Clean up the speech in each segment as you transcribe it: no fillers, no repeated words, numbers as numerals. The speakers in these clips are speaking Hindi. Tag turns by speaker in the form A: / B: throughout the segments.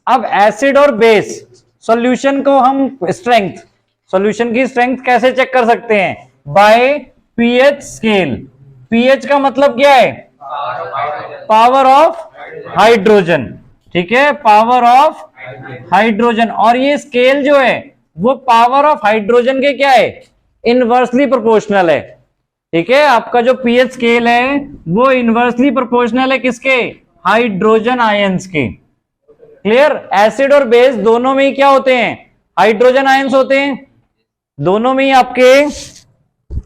A: अब एसिड और बेस सॉल्यूशन को हम सॉल्यूशन की स्ट्रेंथ कैसे चेक कर सकते हैं? Bye pH scale. पीएच का मतलब क्या है? Power of hydrogen. ठीक है, पावर ऑफ हाइड्रोजन। और ये स्केल जो है वो पावर ऑफ हाइड्रोजन के क्या है? इनवर्सली प्रोपोर्शनल है। ठीक है, आपका जो पीएच स्केल है वो इनवर्सली प्रोपोर्शनल है किसके? हाइड्रोजन आयंस के। क्लियर? एसिड और बेस दोनों में ही क्या होते हैं? हाइड्रोजन आयंस होते हैं। दोनों में ही आपके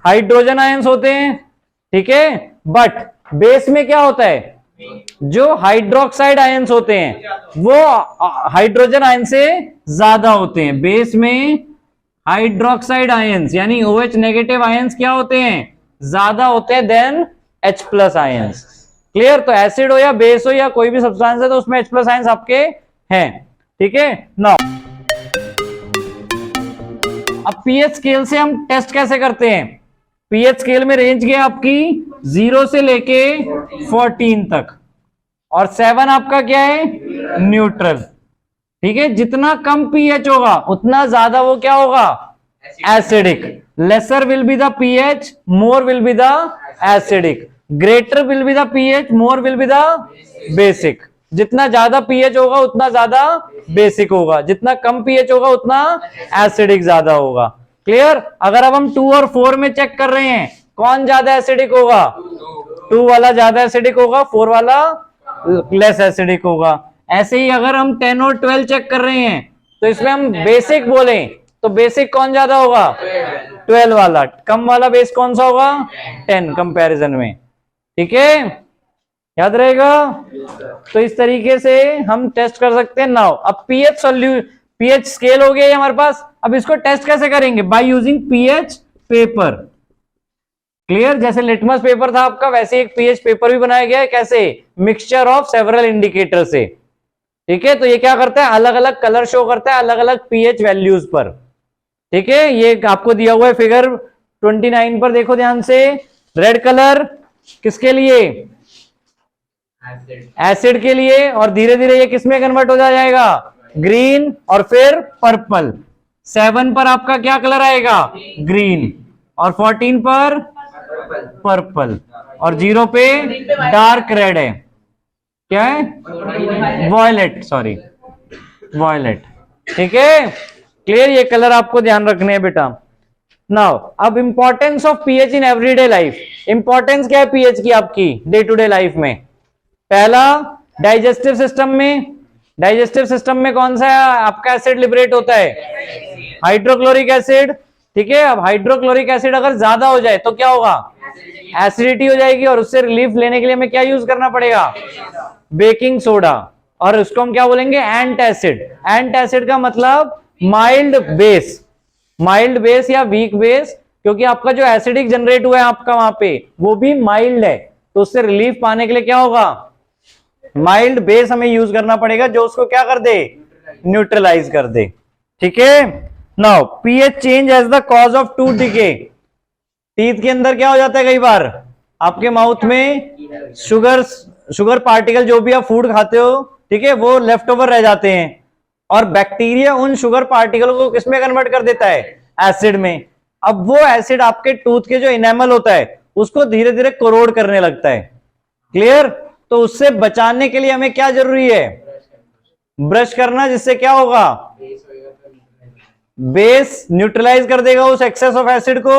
A: हाइड्रोजन आयंस होते हैं। ठीक है, बट बेस में क्या होता है? जो हाइड्रोक्साइड आयंस होते हैं वो हाइड्रोजन आयन से ज्यादा होते हैं। बेस में हाइड्रोक्साइड आयंस यानी OH नेगेटिव आयंस क्या होते हैं? ज्यादा होते हैं देन H+ आयंस। क्लियर? तो एसिड हो या बेस हो या कोई भी सब्सटेंस है तो उसमें H+ आयंस आपके हैं। ठीक है, नाउ अब पीएच स्केल से हम टेस्ट कैसे करते हैं? पीएच स्केल में रेंज गया आपकी 0 से लेके 14 तक, और 7 आपका क्या है? न्यूट्रल। ठीक है, जितना कम पीएच होगा उतना ज्यादा वो क्या होगा? Acidic. Laser will be the pH, more will be the acidic. Greater will be the pH, more will be the basic. जितना ज्यादा पीएच होगा उतना ज्यादा बेसिक होगा, जितना कम पीएच होगा उतना एसिडिक ज्यादा होगा। क्लियर? अगर अब हम 2 और 4 में चेक कर रहे हैं कौन ज्यादा एसिडिक होगा? 2 वाला ज्यादा एसिडिक होगा, 4 वाला लेस एसिडिक होगा। ऐसे ही अगर हम 10 और 12 चेक कर रहे हैं तो इसमें हम बेसिक बोलें तो बेसिक कौन ज्यादा होगा? 12 वाला। कम वाला बेस कौन सा होगा? 10 कंपैरिजन में। ठीक है, याद रहेगा? तो इस तरीके से हम टेस्ट कर सकते हैं। नाउ अब पीएच स्केल हो गया हमारे पास। अब इसको टेस्ट कैसे करेंगे? By using pH paper. Clear? जैसे लिटमस पेपर था आपका वैसे एक पीएच पेपर भी बनाया गया है। कैसे? मिक्सचर ऑफ सेवरल इंडिकेटर से। ठीक है, तो ये क्या करता है? अलग अलग कलर शो करता है अलग अलग पीएच वैल्यूज पर। ठीक है, ये आपको दिया हुआ है फिगर 29 पर, देखो ध्यान से। रेड कलर किसके लिए? एसिड के लिए। और धीरे धीरे ये किसमें कन्वर्ट हो जाएगा? ग्रीन, और फिर पर्पल। 7 पर आपका क्या कलर आएगा? ग्रीन। और 14 पर पर्पल। और 0 पे डार्क रेड है। क्या है? Violet, sorry violet. ठीक है, क्लियर? ये कलर आपको ध्यान रखने हैं बेटा। नाउ अब importance of pH in everyday life. Importance क्या है पीएच की आपकी डे टू डे लाइफ में? पहला, डाइजेस्टिव सिस्टम में। डाइजेस्टिव सिस्टम में कौन सा आपका एसिड लिबरेट होता है? Hydrochloric acid. ठीक है, अब हाइड्रोक्लोरिक एसिड अगर ज्यादा हो जाए तो क्या होगा? एसिडिटी हो जाएगी, और उससे रिलीफ लेने के लिए हमें क्या यूज करना पड़ेगा? Baking soda. और उसको हम क्या बोलेंगे? एंटासिड। एंटासिड का मतलब माइल्ड बेस। माइल्ड बेस या वीक बेस, क्योंकि आपका जो एसिडिक जनरेट हुआ है आपका वहां पे वो भी माइल्ड है, तो उससे रिलीफ पाने के लिए क्या होगा? माइल्ड बेस हमें यूज करना पड़ेगा जो उसको क्या कर दे? न्यूट्रलाइज कर दे। ठीक है, now pH change as the cause of tooth decay. Teeth के अंदर क्या हो जाता है? कई बार आपके माउथ में शुगर पार्टिकल, जो भी आप फूड खाते हो, ठीक है, वो लेफ्ट ओवर रह जाते हैं, और बैक्टीरिया उन शुगर पार्टिकल को किसमें कन्वर्ट कर देता है? एसिड में। अब वो एसिड आपके टूथ के जो इनेमल होता है उसको धीरे धीरे कोरोड करने लगता है। क्लियर? तो उससे बचाने के लिए हमें क्या जरूरी है? ब्रश करना, जिससे क्या होगा? बेस न्यूट्रलाइज कर देगा उस एक्सेस ऑफ एसिड को।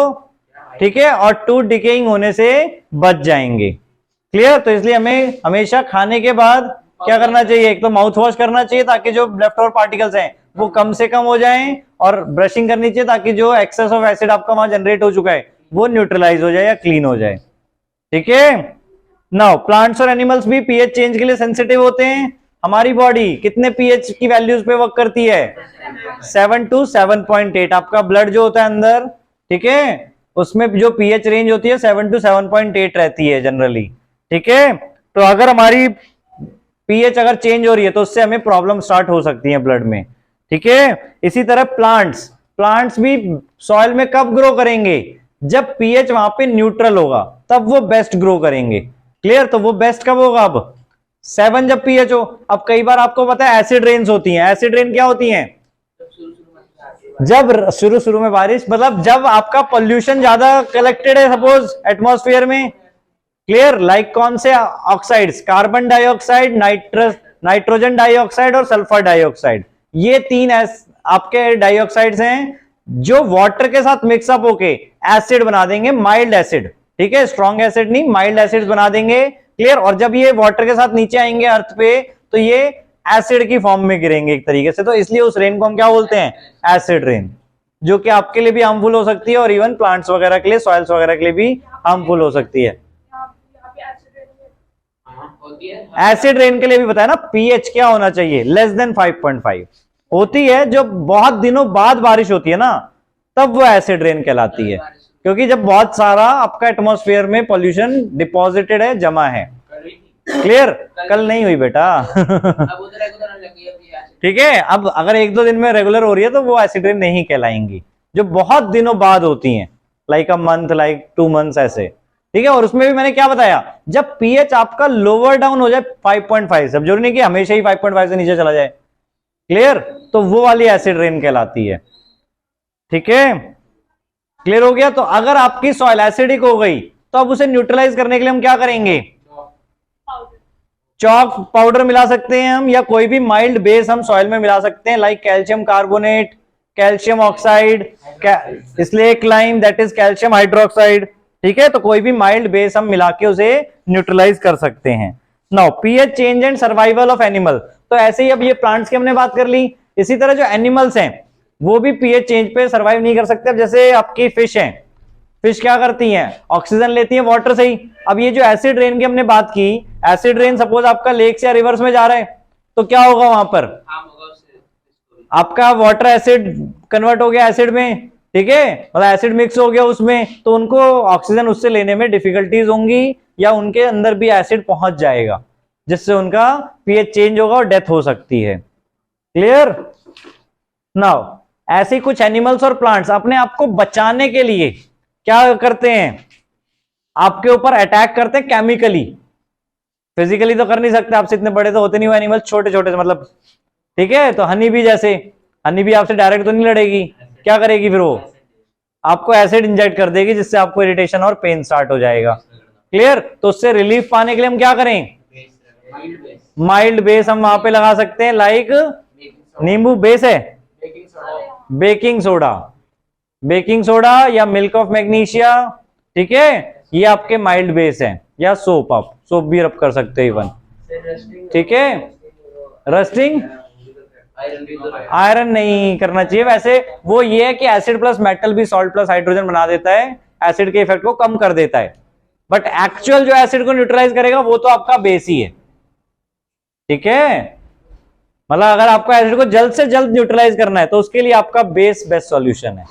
A: ठीक है, और टूथ डिकेइंग होने से बच जाएंगे। क्लियर? तो इसलिए हमें हमेशा खाने के बाद क्या करना चाहिए? एक तो माउथ वॉश करना चाहिए ताकि जो लेफ्ट ओवर पार्टिकल्स हैं वो कम से कम हो जाएं, और ब्रशिंग करनी चाहिए ताकि जो एक्सेस ऑफ एसिड आपका वहां जनरेट हो चुका है वो न्यूट्रलाइज हो जाए या क्लीन हो जाए। ठीक है, नाउ प्लांट्स और एनिमल्स भी पीएच चेंज के लिए सेंसिटिव होते हैं। हमारी बॉडी कितने पीएच की वैल्यूज पे वर्क करती है? 7 to 7.8। आपका ब्लड जो होता है अंदर, ठीक है, उसमें जो पीएच रेंज होती है 7 to 7.8 रहती है जनरली। ठीक है, तो अगर हमारी पीएच अगर चेंज हो रही है तो उससे हमें प्रॉब्लम स्टार्ट हो सकती है ब्लड में। ठीक है, इसी तरह प्लांट्स भी सॉइल में कब ग्रो करेंगे? जब पीएच वहां पे न्यूट्रल होगा तब वो बेस्ट ग्रो करेंगे। क्लियर? तो वो बेस्ट कब होगा? अब 7 जब पीएच हो। अब कई बार आपको पता है एसिड रेन्स होती हैं। एसिड रेन क्या होती हैं? जब शुरू शुरू में बारिश, मतलब जब आपका पोल्यूशन ज्यादा कलेक्टेड है सपोज एटमॉस्फेयर में। क्लियर? लाइक कौन से oxides? Carbon dioxide, nitrogen dioxide और सल्फर डाइऑक्साइड। ये 3 आपके डाइऑक्साइड्स हैं जो वाटर के साथ मिक्सअप होके एसिड बना देंगे, माइल्ड एसिड। ठीक है, स्ट्रॉन्ग एसिड नहीं, माइल्ड एसिड बना देंगे। क्लियर? और जब ये वाटर के साथ नीचे आएंगे अर्थ पे तो ये एसिड की फॉर्म में गिरेंगे एक तरीके से। तो इसलिए उस रेन को हम क्या बोलते हैं? एसिड रेन, जो कि आपके लिए भी हार्मफुल हो सकती है और इवन प्लांट्स वगैरह के लिए, सॉइल्स वगैरह के लिए भी हार्मफुल हो सकती है। एसिड रेन के लिए भी बताया ना, पीएच क्या होना चाहिए? लेस देन 5.5 होती है। जो बहुत दिनों बाद बारिश होती है ना, तब वो एसिड रेन कहलाती है, क्योंकि जब बहुत सारा आपका एटमॉस्फेयर में पॉल्यूशन डिपॉजिटेड है, जमा है। क्लियर? कल नहीं हुई बेटा। ठीक है, अब अगर 1-2 दिन में रेगुलर हो रही है तो वो एसिड रेन नहीं कहलाएंगी। जो बहुत दिनों बाद होती हैं, like a month, like 2 months ऐसे। ठीक है, और उसमें भी मैंने क्या बताया, जब पीएच आपका लोअर डाउन हो जाए 5.5 से, अब जरूरी नहीं कि हमेशा ही 5.5 से नीचे चला जाए। क्लियर? तो वो वाली एसिड रेन कहलाती है। ठीक है, क्लियर हो गया? तो अगर आपकी सॉइल एसिडिक हो गई तो अब उसे न्यूट्रलाइज करने के लिए हम क्या करेंगे? चॉक पाउडर मिला सकते हैं हम, या कोई भी माइल्ड बेस हम सॉइल में मिला सकते हैं, like calcium carbonate, calcium oxide, slack lime, that is calcium hydroxide. ठीक है, तो कोई भी माइल्ड बेस हम मिला के उसे न्यूट्रलाइज कर सकते हैं। Now pH change and survival of animal. तो ऐसे ही अब ये प्लांट्स की हमने बात कर ली, इसी तरह जो एनिमल्स हैं वो भी पीएच चेंज पे सर्वाइव नहीं कर सकते। अब जैसे आपकी फिश हैं, फिश क्या करती हैं? ऑक्सीजन लेती हैं वाटर से ही। अब ये जो एसिड रेन की हमने बात की, एसिड रेन सपोज आपका लेक्स या रिवर्स में जा रहा है तो क्या होगा वहां पर? आपका वाटर एसिड कन्वर्ट हो गया एसिड में। ठीक है, मतलब एसिड मिक्स हो गया उसमें, तो उनको ऑक्सीजन उससे लेने में डिफिकल्टीज होंगी, या उनके अंदर भी एसिड पहुंच जाएगा, जिससे उनका पीएच चेंज होगा और डेथ हो सकती है। क्लियर? नाउ ऐसे कुछ एनिमल्स और प्लांट्स अपने आप को बचाने के लिए क्या करते हैं? आपके ऊपर अटैक करते हैं केमिकली। फिजिकली तो कर नहीं सकते, आपसे इतने बड़े तो होते नहीं वो एनिमल, छोटे छोटे से मतलब। ठीक है, तो हनी बी जैसे, हनी बी आपसे डायरेक्ट तो नहीं लड़ेगी, क्या करेगी फिर वो? आपको एसिड इंजेक्ट कर देगी, जिससे आपको इरिटेशन और पेन स्टार्ट हो जाएगा। क्लियर? तो उससे रिलीफ पाने के लिए हम क्या करें? माइल्ड बेस हम वहां पे लगा सकते हैं, लाइक नींबू बेस है, बेकिंग सोडा, बेकिंग सोडा या मिल्क ऑफ मैग्नीशिया। ठीक है, ये आपके माइल्ड बेस है, या सोप, आप सोप भी रब कर सकते हैं इवन। ठीक है, रस्टिंग आयरन नहीं करना चाहिए वैसे। वो ये है कि एसिड प्लस मेटल भी सॉल्ट प्लस हाइड्रोजन बना देता है, एसिड के इफेक्ट को कम कर देता है, बट एक्चुअल जो एसिड को न्यूट्रलाइज करेगा वो तो आपका बेस ही है। ठीक है, मतलब अगर आपको एसिड को जल्द से जल्द न्यूट्रलाइज करना है तो उसके लिए आपका बेस बेस्ट सॉल्यूशन है।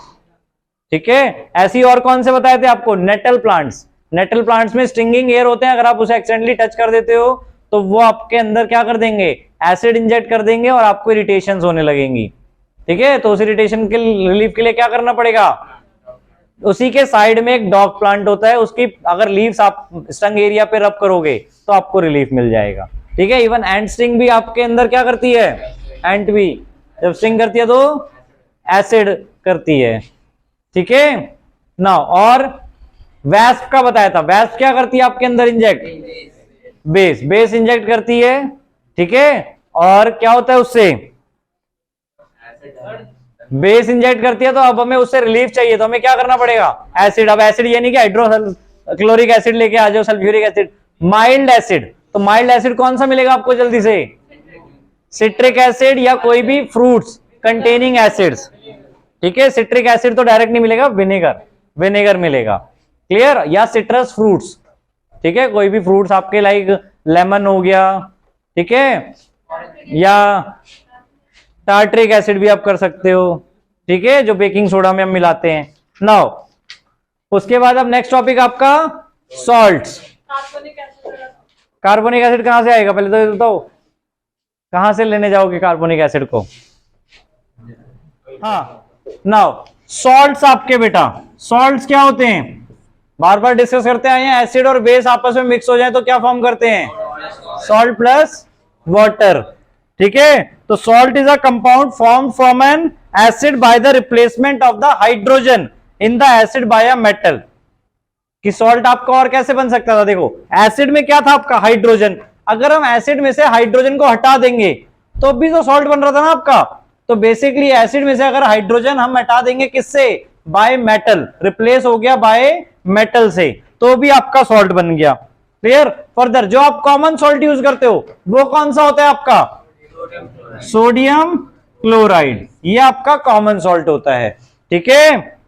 A: ठीक है, ऐसी और कौन से बताए थे आपको? Nettle plants. नेटल प्लांट्स में स्टिंगिंग एयर होते हैं, अगर आप उसे एक्सीडेंटली टच कर देते हो तो वो आपके अंदर क्या कर देंगे? एसिड इंजेक्ट कर देंगे और आपको इरिटेशन होने लगेंगी। ठीक है, तो उस इरिटेशन के रिलीफ के लिए क्या करना पड़ेगा? उसी के साइड में एक डॉग प्लांट होता है, उसकी अगर लीव्स आप स्टंग एरिया पे रब करोगे तो आपको रिलीफ मिल जाएगा। ठीक है, इवन एंट स्टिंग भी आपके अंदर क्या करती है? एंट भी जब स्टिंग करती है तो एसिड करती है। ठीक है ना, और वैस्प का बताया था, वैस्प क्या करती है आपके अंदर? इंजेक्ट बेस, बेस इंजेक्ट करती है। ठीक है, और क्या होता है उससे? बेस इंजेक्ट करती है, तो अब हमें उससे रिलीफ चाहिए तो हमें क्या करना पड़ेगा? एसिड। अब एसिड ये नहीं कि हाइड्रोक्लोरिक एसिड लेके आ जाओ, सल्फ्यूरिक एसिड, माइल्ड एसिड। तो माइल्ड एसिड कौन सा मिलेगा आपको जल्दी से? सिट्रिक एसिड या कोई भी फ्रूट्स कंटेनिंग एसिड्स। ठीक है, सिट्रिक एसिड तो डायरेक्ट नहीं मिलेगा, विनेगर, विनेगर मिलेगा। क्लियर? या सिट्रस फ्रूट्स। ठीक है, कोई भी फ्रूट्स आपके लाइक लेमन हो गया, ठीक है, या टार्ट्रिक एसिड भी आप कर सकते हो। ठीक है, जो बेकिंग सोडा में हम मिलाते हैं। नाउ उसके बाद अब नेक्स्ट टॉपिक आपका सॉल्ट्स। कार्बोनिक एसिड कहां से आएगा पहले तो ये बताओ, कहां से लेने जाओगे कार्बोनिक एसिड को? हाँ, नाउ सॉल्ट्स आपके बेटा, सॉल्ट्स क्या होते हैं? बार बार डिस्कस करते आए हैं, एसिड और बेस आपस में मिक्स हो जाए तो क्या फॉर्म करते हैं? Salt plus water. ठीक है, तो salt is a compound form from N acid by the replacement of the hydrogen in the acid by a metal. कि सॉल्ट आपका और कैसे बन सकता था, देखो एसिड में क्या था आपका, हाइड्रोजन। अगर हम एसिड में से हाइड्रोजन को हटा देंगे तो भी तो सॉल्ट बन रहा था ना आपका। तो बेसिकली एसिड में से अगर हाइड्रोजन हम हटा देंगे किससे, बाय मेटल, रिप्लेस हो गया बाय मेटल से, तो भी आपका सॉल्ट बन गया। क्लियर। फर्दर जो आप कॉमन सॉल्ट यूज करते हो वो कौन सा होता है आपका, सोडियम क्लोराइड, ये आपका कॉमन सॉल्ट होता है। ठीक है।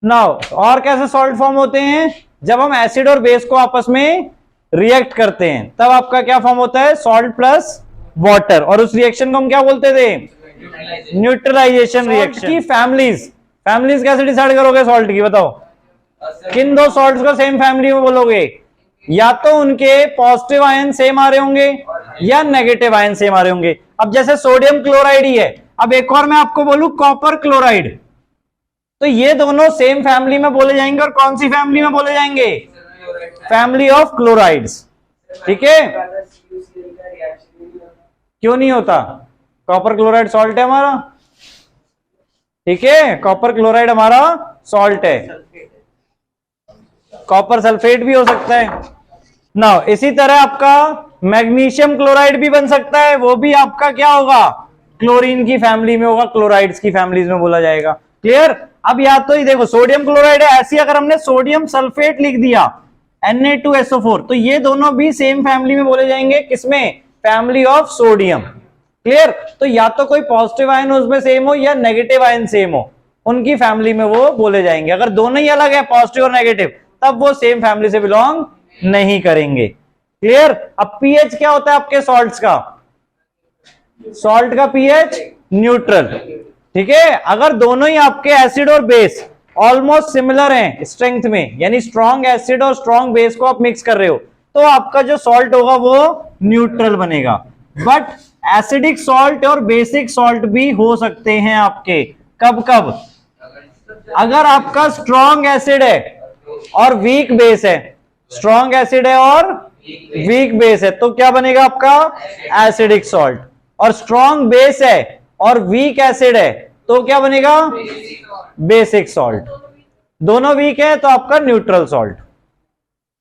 A: नाउ और कैसे सॉल्ट फॉर्म होते हैं, जब हम एसिड और बेस को आपस में रिएक्ट करते हैं तब आपका क्या फॉर्म होता है, सॉल्ट प्लस वाटर। और उस रिएक्शन को हम क्या बोलते थे, न्यूट्रलाइजेशन रिएक्शन। की फैमिलीज कैसे डिसाइड करोगे सॉल्ट की, बताओ किन दो सॉल्ट्स को सेम फैमिली में बोलोगे, या तो उनके पॉजिटिव आयन सेम आ रहे होंगे या नेगेटिव आयन सेम आ रहे होंगे। अब जैसे सोडियम क्लोराइड ही है, अब एक और मैं आपको बोलूं कॉपर क्लोराइड, तो ये दोनों सेम फैमिली में बोले जाएंगे। और कौन सी फैमिली में बोले जाएंगे, फैमिली ऑफ क्लोराइड्स। ठीक है, क्यों नहीं होता, कॉपर क्लोराइड सॉल्ट है हमारा। ठीक है, कॉपर क्लोराइड हमारा सॉल्ट है, कॉपर सल्फेट भी हो सकता है ना। इसी तरह आपका मैग्नीशियम क्लोराइड भी बन सकता है, वो भी आपका क्या होगा, क्लोरीन की फैमिली में होगा, क्लोराइड्स की फैमिलीज में बोला जाएगा। क्लियर। अब या तो ही देखो सोडियम क्लोराइड है, ऐसी अगर हमने सोडियम सल्फेट लिख दिया Na2SO4, तो ये दोनों भी सेम फैमिली में बोले जाएंगे, किसमें, फैमिली ऑफ सोडियम। क्लियर। तो या तो कोई पॉजिटिव आयन उसमें सेम हो या नेगेटिव आयन सेम हो, उनकी फैमिली में वो बोले जाएंगे। अगर दोनों ही अलग है, पॉजिटिव और नेगेटिव, तब वो सेम फैमिली से बिलोंग नहीं करेंगे। क्लियर। अब पीएच क्या होता है आपके सॉल्ट्स का, सॉल्ट का पीएच न्यूट्रल। ठीक है, अगर दोनों ही आपके एसिड और बेस ऑलमोस्ट सिमिलर हैं स्ट्रेंथ में, यानी स्ट्रॉन्ग एसिड और स्ट्रॉन्ग बेस को आप मिक्स कर रहे हो, तो आपका जो सॉल्ट होगा वो न्यूट्रल बनेगा। बट एसिडिक सॉल्ट और बेसिक सॉल्ट भी हो सकते हैं आपके, कब कब, अगर आपका स्ट्रॉन्ग एसिड है और वीक बेस है, स्ट्रॉन्ग एसिड है और वीक बेस है, तो क्या बनेगा आपका एसिडिक सॉल्ट। और स्ट्रॉन्ग बेस है और वीक एसिड है तो क्या बनेगा, बेसिक सॉल्ट। दोनों वीक है तो आपका न्यूट्रल सॉल्ट।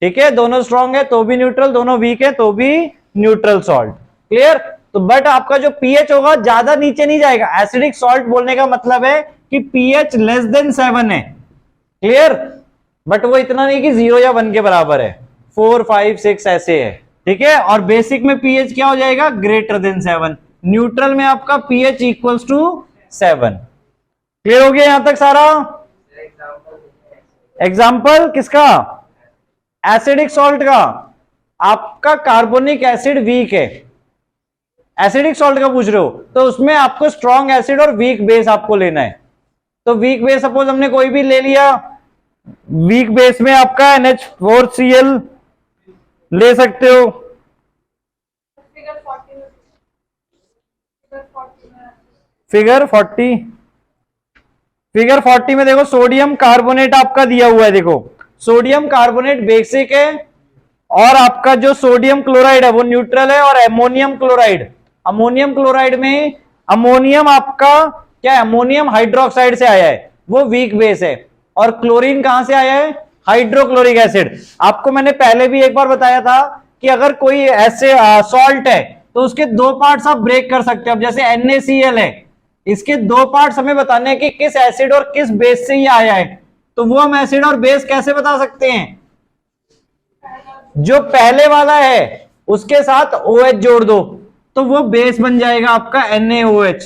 A: ठीक है, दोनों स्ट्रॉन्ग है तो भी न्यूट्रल, दोनों वीक है तो भी न्यूट्रल सॉल्ट। क्लियर। तो बट आपका जो पीएच होगा ज्यादा नीचे नहीं जाएगा। एसिडिक सॉल्ट बोलने का मतलब है कि पीएच लेस देन 7 है। क्लियर। बट वो इतना नहीं कि 0 या 1 के बराबर है, 4, 5, 6 ऐसे है। ठीक है। और बेसिक में पीएच क्या हो जाएगा, ग्रेटर देन 7। न्यूट्रल में आपका पीएच इक्वल्स टू 7। क्लियर हो गया यहां तक सारा। एग्जाम्पल किसका, एसिडिक सॉल्ट का। आपका कार्बोनिक एसिड वीक है, एसिडिक सॉल्ट का पूछ रहे हो, तो उसमें आपको स्ट्रॉन्ग एसिड और वीक बेस आपको लेना है। तो वीक बेस सपोज हमने कोई भी ले लिया, वीक बेस में आपका NH4Cl ले सकते हो। फिगर 40 में देखो सोडियम कार्बोनेट आपका दिया हुआ है। देखो सोडियम कार्बोनेट बेसिक है और आपका जो सोडियम क्लोराइड है वो न्यूट्रल है। और अमोनियम क्लोराइड में अमोनियम आपका क्या है, अमोनियम हाइड्रोक्साइड से आया है, वो वीक बेस है। और क्लोरीन कहां से आया है, हाइड्रोक्लोरिक एसिड। आपको मैंने पहले भी एक बार बताया था कि अगर कोई ऐसे सॉल्ट है तो उसके दो पार्ट्स आप ब्रेक कर सकते हो। अब जैसे NaCl है, इसके दो पार्ट्स हमें बताने हैं कि किस एसिड और किस बेस से ये आया है, तो वो हम एसिड और बेस कैसे बता सकते हैं, जो पहले वाला है उसके साथ OH जोड़ दो तो वो बेस बन जाएगा आपका NaOH,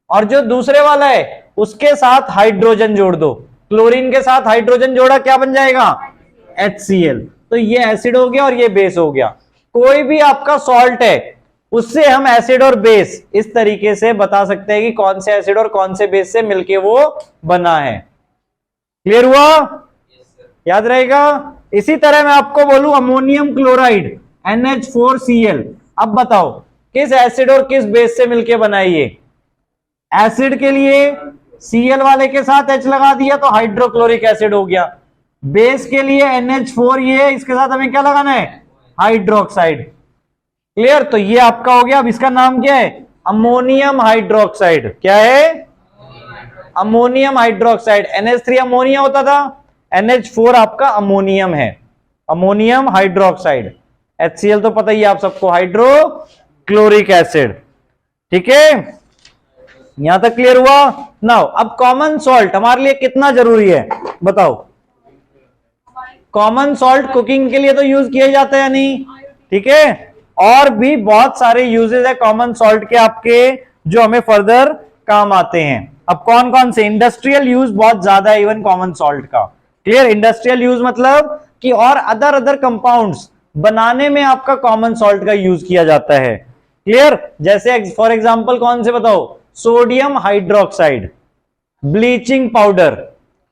A: और जो दूसरे वाला है उसके साथ हाइड्रोजन जोड़ दो, क्लोरीन के साथ हाइड्रोजन जोड़ा क्या बन जाएगा, HCl। तो ये एसिड हो गया और ये बेस हो गया। कोई भी आपका सॉल्ट है उससे हम एसिड और बेस इस तरीके से बता सकते हैं कि कौन से एसिड और कौन से बेस से मिलके वो बना है। क्लियर हुआ, याद रहेगा। इसी तरह मैं आपको बोलूं अमोनियम क्लोराइड NH4Cl, अब बताओ किस एसिड और किस बेस से मिलके बना है ये। एसिड के लिए Cl वाले के साथ H लगा दिया तो हाइड्रोक्लोरिक एसिड हो गया। बेस के लिए NH4 ये, इसके साथ हमें क्या लगाना है, हाइड्रोक्साइड। क्लियर? तो ये आपका हो गया। अब इसका नाम क्या है? Ammonium hydroxide. क्या है? Ammonium hydroxide. NH3 अमोनिया होता था, NH4 आपका अमोनियम है, अमोनियम हाइड्रोक्साइड। HCl तो पता ही है आप सबको, हाइड्रोक्लोरिक एसिड। ठीक है, यहां तक क्लियर हुआ? नाउ अब कॉमन सॉल्ट हमारे लिए कितना जरूरी है बताओ? कॉमन सॉल्ट कुकिंग के लिए तो यूज किया जाता है या नहीं? ठीक है, और भी बहुत सारे यूजेस है कॉमन सॉल्ट के आपके, जो हमें फर्दर काम आते हैं। अब कौन कौन से? इंडस्ट्रियल यूज बहुत ज्यादा है इवन कॉमन सॉल्ट का। क्लियर? इंडस्ट्रियल यूज मतलब कि और अदर कंपाउंड्स बनाने में आपका कॉमन सॉल्ट का यूज किया जाता है। क्लियर? जैसे फॉर एग्जांपल कौन से बताओ? Sodium hydroxide, bleaching powder,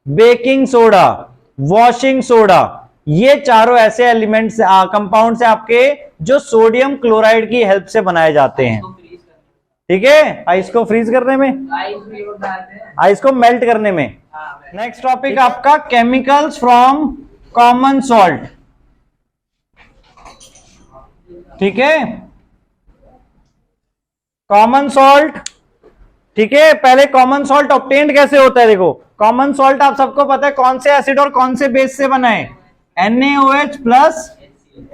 A: baking soda, washing soda, ये चारों ऐसे एलिमेंट्स कंपाउंड्स हैं आपके जो सोडियम क्लोराइड की हेल्प से बनाए जाते हैं। ठीक है, आइस को फ्रीज करने में, आइस को मेल्ट करने में। नेक्स्ट टॉपिक आपका केमिकल्स फ्रॉम कॉमन सॉल्ट। ठीक है, कॉमन सॉल्ट। ठीक है, पहले कॉमन सॉल्ट ऑब्टेन्ड कैसे होता है? देखो, कॉमन सॉल्ट आप सबको पता है कौन से एसिड और कौन से बेस से बना है? NaOH प्लस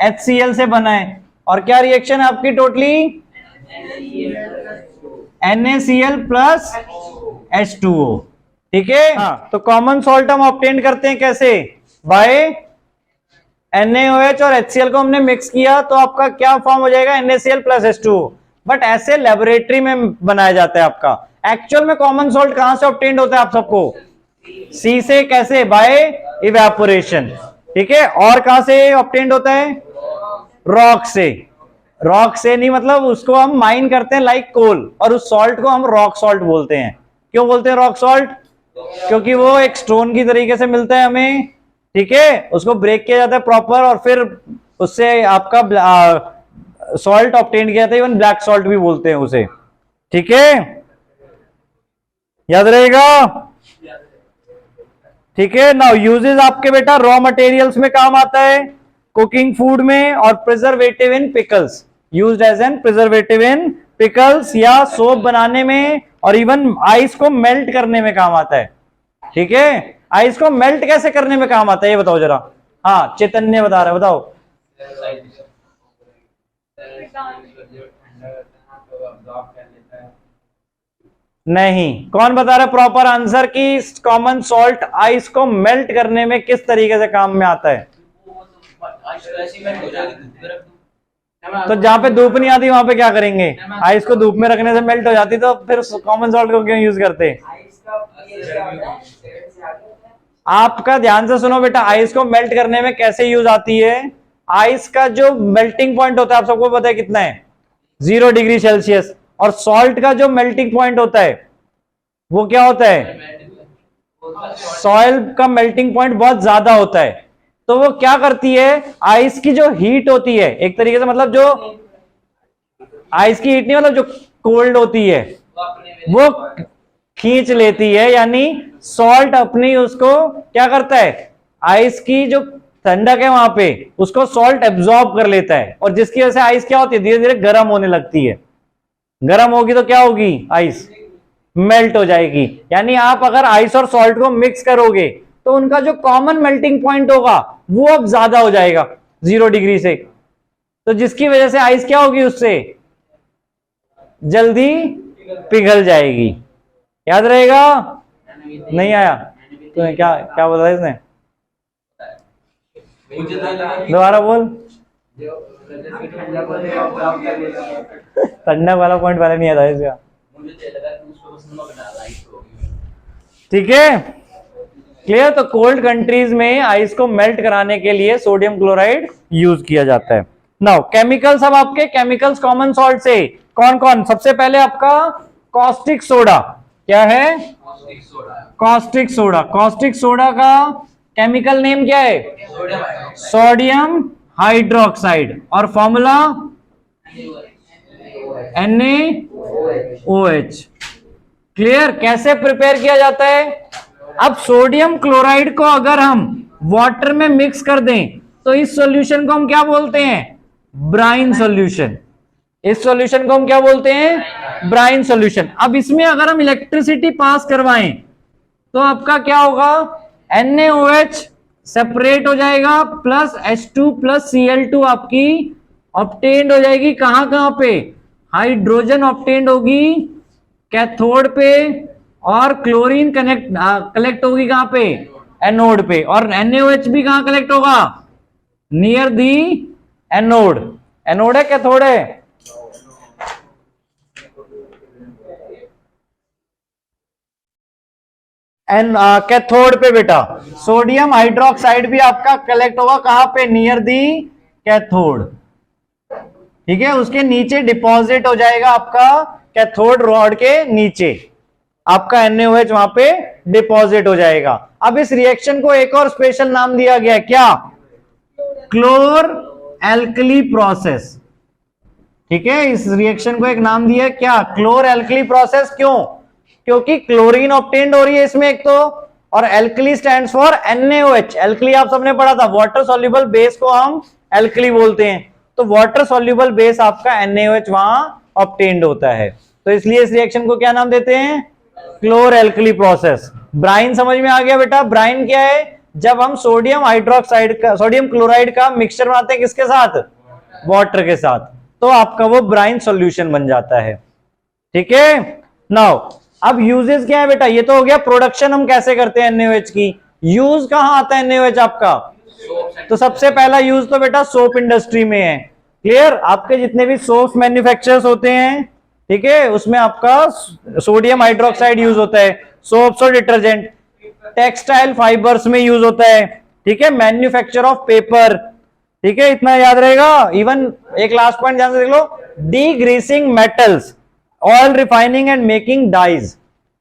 A: HCl से बना है। और क्या रिएक्शन है आपकी टोटली? NaCl plus H2O। ठीक है, हाँ, तो कॉमन सॉल्ट हम ऑब्टेन करते हैं कैसे? बाय NaOH और HCl को हमने मिक्स किया तो आपका क्या फॉर्म हो जाएगा? NaCl plus H2O। बट ऐसे लेबोरेटरी में बनाया जाता है आपका। एक्चुअल में कॉमन सॉल्ट कहां से ऑब्टेन होता है आप सबको? सी से। कैसे? By evaporation. ठीक है, और कहां से ऑब्टेन होता है? रॉक से। रॉक से नहीं मतलब उसको हम माइन करते हैं लाइक कोल, और उस सॉल्ट को हम रॉक सॉल्ट बोलते हैं। क्यों बोलते हैं रॉक सॉल्ट? क्योंकि वो एक स्टोन की तरीके से मिलता है हमें। ठीक है, उसको ब्रेक किया जाता है प्रॉपर, और फिर उससे आपका सॉल्ट ऑब्टेन किया जाता है। इवन ब्लैक सॉल्ट भी बोलते हैं उसे। ठीक है, याद रहेगा? ठीक है, नाउ यूजेस आपके बेटा रॉ मटेरियल्स में काम आता है, कुकिंग फूड में, और preservative in pickles, used as an preservative in pickles या सोप बनाने में, और इवन आइस को मेल्ट करने में काम आता है। ठीक है, आइस को मेल्ट कैसे करने में काम आता है ये बताओ जरा। हाँ, चैतन्य बता रहा है, बताओ। नहीं, कौन बता रहा है प्रॉपर आंसर कि कॉमन सॉल्ट आइस को मेल्ट करने में किस तरीके से काम में आता है? तो जहां पे धूप नहीं आती वहां पे क्या करेंगे? आइस को धूप में रखने से मेल्ट हो जाती, तो फिर कॉमन सॉल्ट को क्यों यूज करते? आपका ध्यान से सुनो बेटा, आइस को मेल्ट करने में कैसे यूज आती है? आइस का जो मेल्टिंग पॉइंट होता है आप सबको पता है कितना है? 0 डिग्री सेल्सियस। और सॉल्ट का जो मेल्टिंग पॉइंट होता है वो क्या होता है? सॉइल का मेल्टिंग पॉइंट बहुत ज्यादा होता है। तो वो क्या करती है? आइस की जो हीट होती है, एक तरीके से मतलब जो आइस की हीट नहीं, मतलब जो कोल्ड होती है वो खींच लेती है, यानी सॉल्ट अपनी उसको क्या करता है? आइस की जो ठंडक है वहां पे उसको सॉल्ट एब्जॉर्ब कर लेता है, और जिसकी वजह से आइस क्या होती है? धीरे धीरे गर्म होने लगती है। गर्म होगी तो क्या होगी? आइस मेल्ट हो जाएगी। यानी आप अगर आइस और सॉल्ट को मिक्स करोगे तो उनका जो कॉमन मेल्टिंग पॉइंट होगा वो अब ज्यादा हो जाएगा 0 डिग्री से, तो जिसकी वजह से आइस क्या होगी? उससे जल्दी पिघल जाएगी। याद रहेगा? नहीं आया तो क्या क्या बोला इसने? दोबारा बोल। ठंडक वाला पॉइंट वाला नहीं आता इसका। ठीक है, क्लियर? तो कोल्ड कंट्रीज में आइस को मेल्ट कराने के लिए सोडियम क्लोराइड यूज किया जाता है। नाउ केमिकल्स, अब आपके केमिकल्स कॉमन सॉल्ट से कौन कौन? सबसे पहले आपका कॉस्टिक सोडा। क्या है? Caustic soda. कॉस्टिक सोडा का केमिकल नेम क्या है? सोडियम हाइड्रोक्साइड, और फॉर्मूला NaOH। क्लियर? कैसे प्रिपेयर किया जाता है? अब सोडियम क्लोराइड को अगर हम वाटर में मिक्स कर दें तो इस सॉल्यूशन को हम क्या बोलते हैं? Brine solution. इस सॉल्यूशन को हम क्या बोलते हैं? Brine solution. अब इसमें अगर हम इलेक्ट्रिसिटी पास करवाएं तो आपका क्या होगा? NaOH सेपरेट हो जाएगा प्लस H2 प्लस Cl2 आपकी ऑब्टेन्ड हो जाएगी। कहां कहां पे? हाइड्रोजन ऑब्टेन्ड होगी कैथोड पे, और क्लोरीन कलेक्ट होगी कहां पे? एनोड पे। और NaOH भी कहां कलेक्ट होगा? Near the anode. एनोड है कैथोड है? कैथोड पे बेटा। सोडियम हाइड्रोक्साइड भी आपका कलेक्ट होगा कहां पे? Near the cathode. ठीक है, उसके नीचे डिपॉजिट हो जाएगा आपका कैथोड रॉड के नीचे, आपका NaOH वहां पे डिपॉजिट हो जाएगा। अब इस रिएक्शन को एक और स्पेशल नाम दिया गया, क्या? क्लोर एल्कली प्रोसेस। ठीक है, इस रिएक्शन को एक नाम दिया क्या? क्लोर एल्कली प्रोसेस। क्यों? क्योंकि क्लोरीन ऑब्टेन्ड हो रही है इसमें एक तो, और alkali stands for NaOH। Alkali आप सबने पढ़ा था, वाटर सॉल्युबल बेस को हम एल्कली बोलते हैं। तो वाटर सॉल्युबल बेस आपका NaOH वहां ऑब्टेन्ड होता है, तो इसलिए इस रिएक्शन को क्या नाम देते हैं? क्लोर एल्कली प्रोसेस। ब्राइन समझ में आ गया बेटा? ब्राइन क्या है? जब हम सोडियम हाइड्रोक्साइड का, सोडियम क्लोराइड का मिक्सचर बनाते हैं किसके साथ? वाटर के साथ, तो आपका वो ब्राइन सॉल्यूशन बन जाता है। ठीक है, नाउ अब यूजेस क्या है बेटा? ये तो हो गया प्रोडक्शन हम कैसे करते हैं NaOH की। यूज कहां आता है NaOH आपका? तो सबसे पहला यूज तो बेटा सोप इंडस्ट्री में है। क्लियर? आपके जितने भी सोप मैन्युफैक्चरर्स होते हैं, ठीक है, उसमें आपका सोडियम हाइड्रोक्साइड यूज होता है। सोप्स और डिटर्जेंट, टेक्सटाइल फाइबर्स में यूज होता है। ठीक है, मैन्युफैक्चर ऑफ पेपर। ठीक है, इतना याद रहेगा। इवन एक लास्ट पॉइंट ध्यान से देख लो, degreasing metals, oil refining and making dies.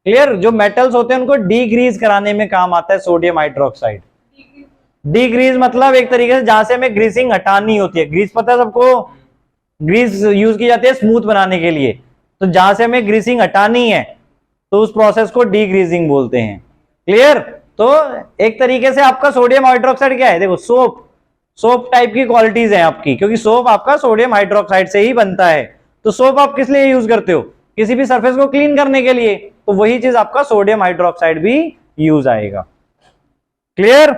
A: Clear? जो मेटल्स होते हैं उनको डीग्रीज कराने में काम आता है सोडियम हाइड्रोक्साइड। डीग्रीज मतलब एक तरीके से जहां से हमें ग्रीसिंग हटानी होती है। ग्रीस पता है सबको? ग्रीस यूज की जाती है स्मूथ बनाने के लिए, तो जहां से हमें ग्रीसिंग हटानी है तो उस प्रोसेस को डीग्रीसिंग बोलते हैं। क्लियर? तो एक तरीके से आपका सोडियम हाइड्रोक्साइड क्या है? देखो, सोप टाइप की क्वालिटीज है आपकी, क्योंकि सोप आपका सोडियम हाइड्रोक्साइड से ही बनता है। तो सोप आप किस लिए यूज करते हो? किसी भी सरफेस को क्लीन करने के लिए, तो वही चीज आपका सोडियम हाइड्रोक्साइड भी यूज आएगा। क्लियर?